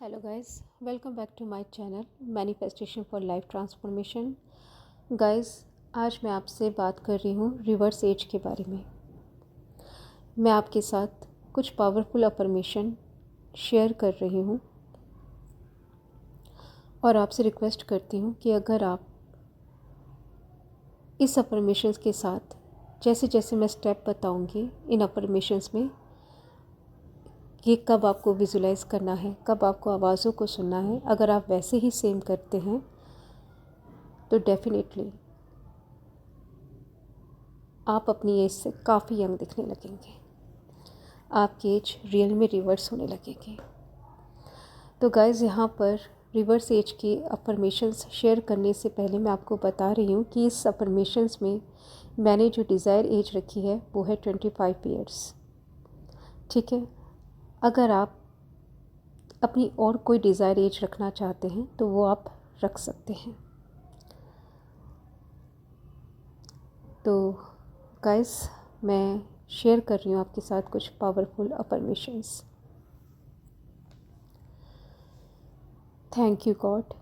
Hello guys, welcome back to my channel manifestation for life transformation. Guys, आज मैं आपसे बात कर रही हूँ रिवर्स एज के बारे में। मैं आपके साथ कुछ पावरफुल अफर्मेशन शेयर कर रही हूँ और आपसे रिक्वेस्ट करती हूँ कि अगर आप इस अफर्मेशंस के साथ जैसे जैसे मैं स्टेप बताऊँगी इन अफर्मेशंस में कि कब आपको विजुलाइज़ करना है, कब आपको आवाज़ों को सुनना है, अगर आप वैसे ही सेम करते हैं तो डेफिनेटली आप अपनी एज से काफ़ी यंग दिखने लगेंगे। आपकी एज रियल में रिवर्स होने लगेगी। तो गाइज़, यहाँ पर रिवर्स एज की अफर्मेशंस शेयर करने से पहले मैं आपको बता रही हूँ कि इस अफर्मेशंस में मैंने जो डिज़ायर एज रखी है वो है 25 ईयर्स। ठीक है, अगर आप अपनी और कोई डिज़ायर एज रखना चाहते हैं तो वो आप रख सकते हैं। तो गाइस, मैं शेयर कर रही हूँ आपके साथ कुछ powerful affirmations. Thank you God,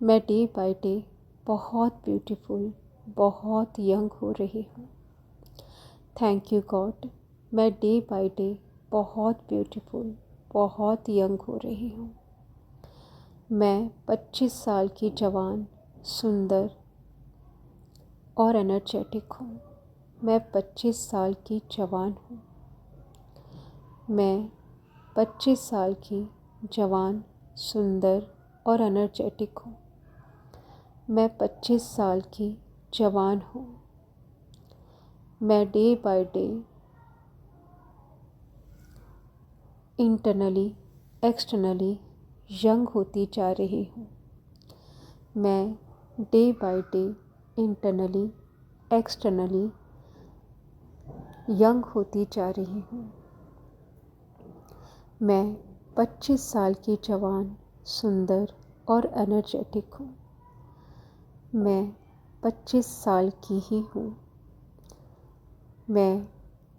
मैं डे बाय डे बहुत ब्यूटीफुल, बहुत यंग हो रही हूँ। थैंक यू गॉड, मैं डे बाय डे बहुत ब्यूटीफुल, बहुत यंग हो रही हूँ। मैं 25 साल की जवान, सुंदर और एनर्जेटिक हूँ। मैं 25 साल की जवान हूँ। मैं 25 साल की जवान, सुंदर और एनर्जेटिक हूँ। मैं 25 साल की जवान हूँ। मैं day by day internally externally young होती जा रही हूँ। मैं day by day internally externally young होती जा रही हूँ। मैं 25 साल की जवान, सुंदर और एनर्जेटिक हूँ। मैं 25 साल की ही हूँ। मैं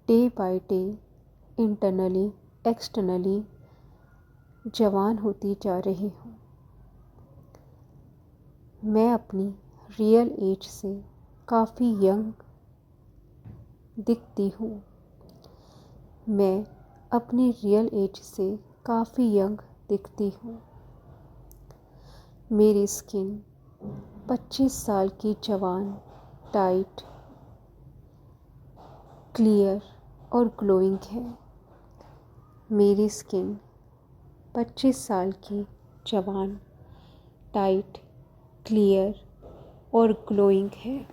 day by day internally externally जवान होती जा रही हूँ। मैं अपनी रियल एज से काफ़ी यंग दिखती हूँ। मैं अपनी रियल एज से काफ़ी यंग दिखती हूँ। मेरी स्किन 25 साल की जवान, टाइट, क्लियर और ग्लोइंग है। मेरी स्किन 25 साल की जवान, टाइट, क्लियर और ग्लोइंग है।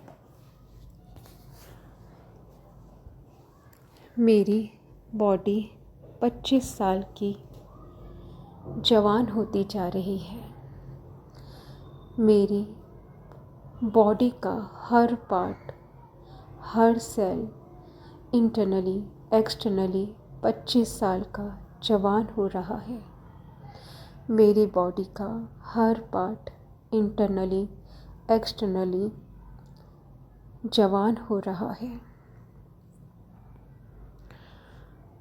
मेरी बॉडी 25 साल की जवान होती जा रही है। मेरी बॉडी का हर पार्ट, हर सेल इंटरनली एक्सटर्नली 25 साल का जवान हो रहा है। मेरी बॉडी का हर पार्ट इंटरनली एक्सटर्नली जवान हो रहा है।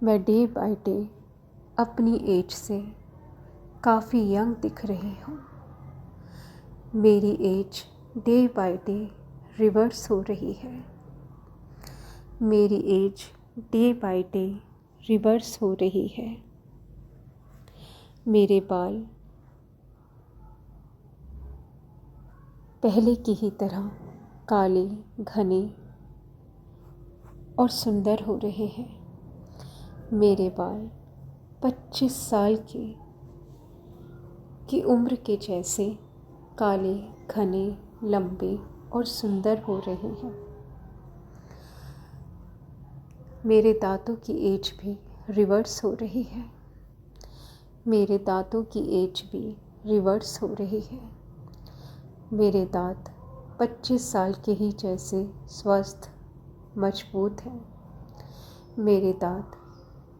मैं डे बाय डे अपनी एज से काफ़ी यंग दिख रही हूँ। मेरी age day by day reverse हो रही है। मेरी age day by day reverse हो रही है। मेरे बाल पहले की ही तरह काले, घने और सुंदर हो रहे हैं। मेरे बाल 25 साल की उम्र के जैसे काले, घने, लंबे और सुंदर हो रहे हैं। मेरे दांतों की एज भी रिवर्स हो रही है। मेरे दांतों की एज भी रिवर्स हो रही है। मेरे दांत 25 साल के ही जैसे स्वस्थ, मजबूत हैं। मेरे दांत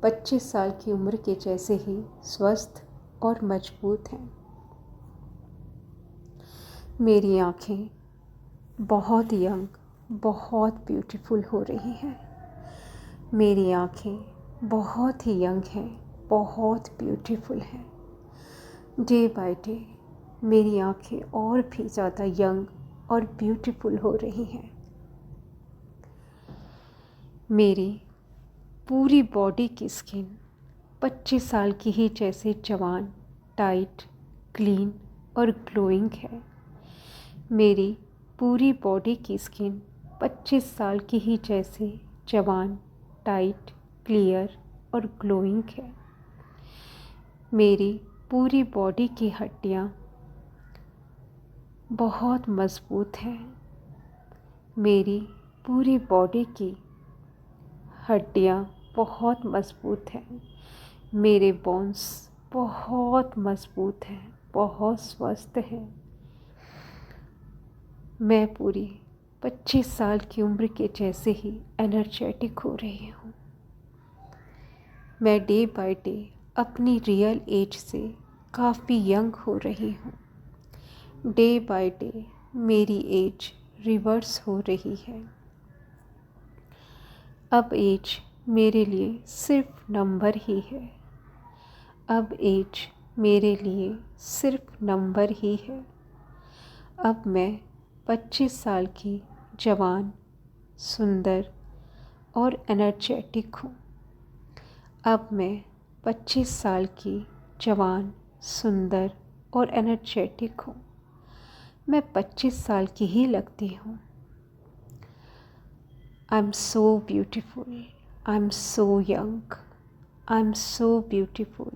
25 साल की उम्र के जैसे ही स्वस्थ और मजबूत हैं। मेरी आँखें बहुत यंग, बहुत ब्यूटीफुल हो रही हैं। मेरी आँखें बहुत ही यंग हैं, बहुत ब्यूटीफुल हैं। डे बाय डे मेरी आंखें और भी ज़्यादा यंग और ब्यूटीफुल हो रही हैं। मेरी पूरी बॉडी की स्किन 25 साल की ही जैसे जवान, टाइट, क्लीन और ग्लोइंग है। मेरी पूरी बॉडी की स्किन 25 साल की ही जैसे जवान, टाइट, क्लियर और ग्लोइंग है। मेरी पूरी बॉडी की हड्डियाँ बहुत मज़बूत हैं। मेरी पूरी बॉडी की हड्डियाँ बहुत मज़बूत हैं। मेरे बोन्स बहुत मज़बूत हैं, बहुत स्वस्थ हैं। मैं पूरी 25 साल की उम्र के जैसे ही एनर्जेटिक हो रही हूँ। मैं डे बाय डे अपनी रियल एज से काफ़ी यंग हो रही हूँ। डे बाय डे मेरी एज रिवर्स हो रही है। अब एज मेरे लिए सिर्फ नंबर ही है। अब एज मेरे लिए सिर्फ नंबर ही है। अब मैं 25 साल की जवान, सुंदर और एनर्जेटिक हूँ। अब मैं 25 साल की जवान, सुंदर और एनर्जेटिक हूँ। मैं 25 साल की ही लगती हूँ। I am so beautiful, I am so young, I am so beautiful,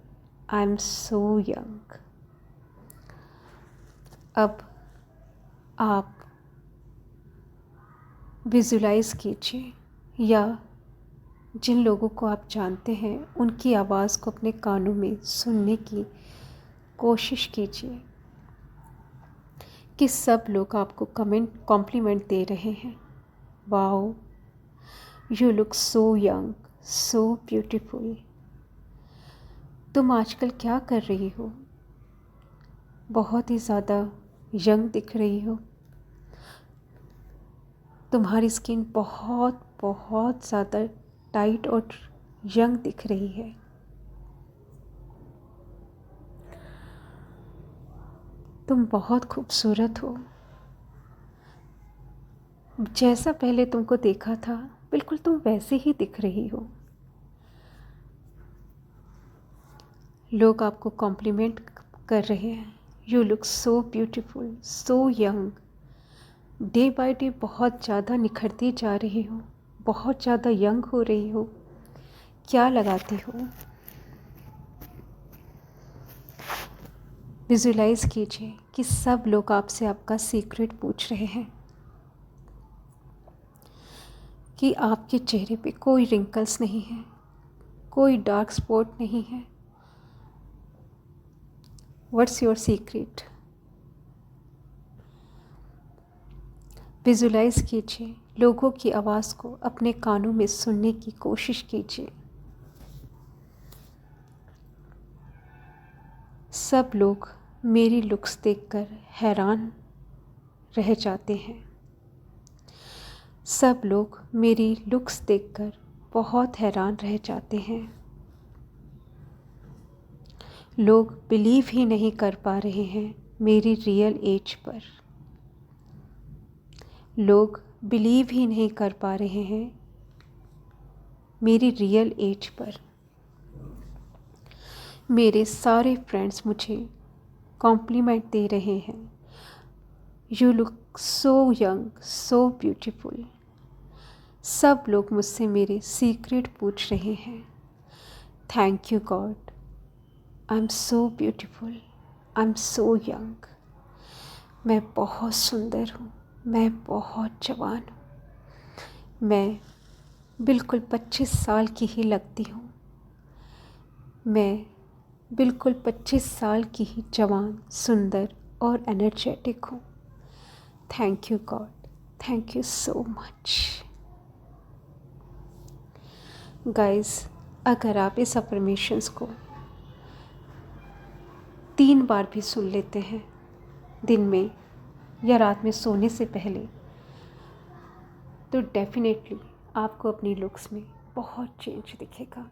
I am so young. अब आप विजुलाइज़ कीजिए या जिन लोगों को आप जानते हैं उनकी आवाज़ को अपने कानों में सुनने की कोशिश कीजिए कि सब लोग आपको कॉम्प्लीमेंट दे रहे हैं। Wow, you look so young, so beautiful. तुम आजकल क्या कर रही हो? बहुत ही ज़्यादा यंग दिख रही हो। तुम्हारी स्किन बहुत बहुत ज़्यादा टाइट और यंग दिख रही है। तुम बहुत खूबसूरत हो। जैसा पहले तुमको देखा था बिल्कुल तुम वैसे ही दिख रही हो। लोग आपको कॉम्प्लीमेंट कर रहे हैं। You look so beautiful, so young. Day by day बहुत ज़्यादा निखरती जा रही हो, बहुत ज़्यादा यंग हो रही हो। क्या लगाती हो? विजुलाइज़ कीजिए कि सब लोग आपसे आपका सीक्रेट पूछ रहे हैं कि आपके चेहरे पे कोई रिंकल्स नहीं है, कोई डार्क स्पॉट नहीं है। What's your secret? विजुलाइज़ कीजिए, लोगों की आवाज़ को अपने कानों में सुनने की कोशिश कीजिए। सब लोग मेरी लुक्स देखकर हैरान रह जाते हैं। सब लोग मेरी लुक्स देखकर बहुत हैरान रह जाते हैं। लोग बिलीव ही नहीं कर पा रहे हैं मेरी रियल एज पर। लोग बिलीव ही नहीं कर पा रहे हैं मेरी रियल एज पर। मेरे सारे फ्रेंड्स मुझे कॉम्प्लीमेंट दे रहे हैं। You look so young, so beautiful. सब लोग मुझसे मेरे सीक्रेट पूछ रहे हैं। Thank you God, I am so beautiful, I am so young. मैं बहुत सुंदर हूँ, मैं बहुत जवान हूँ। मैं बिल्कुल 25 साल की ही लगती हूँ। मैं बिल्कुल 25 साल की ही जवान, सुंदर और एनर्जेटिक हूँ। Thank you God, thank you so much. Guys, अगर आप इस अफर्मेशंस को 3 बार भी सुन लेते हैं दिन में या रात में सोने से पहले, तो डेफिनेटली आपको अपनी लुक्स में बहुत चेंज दिखेगा।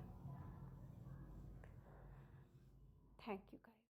Thank you.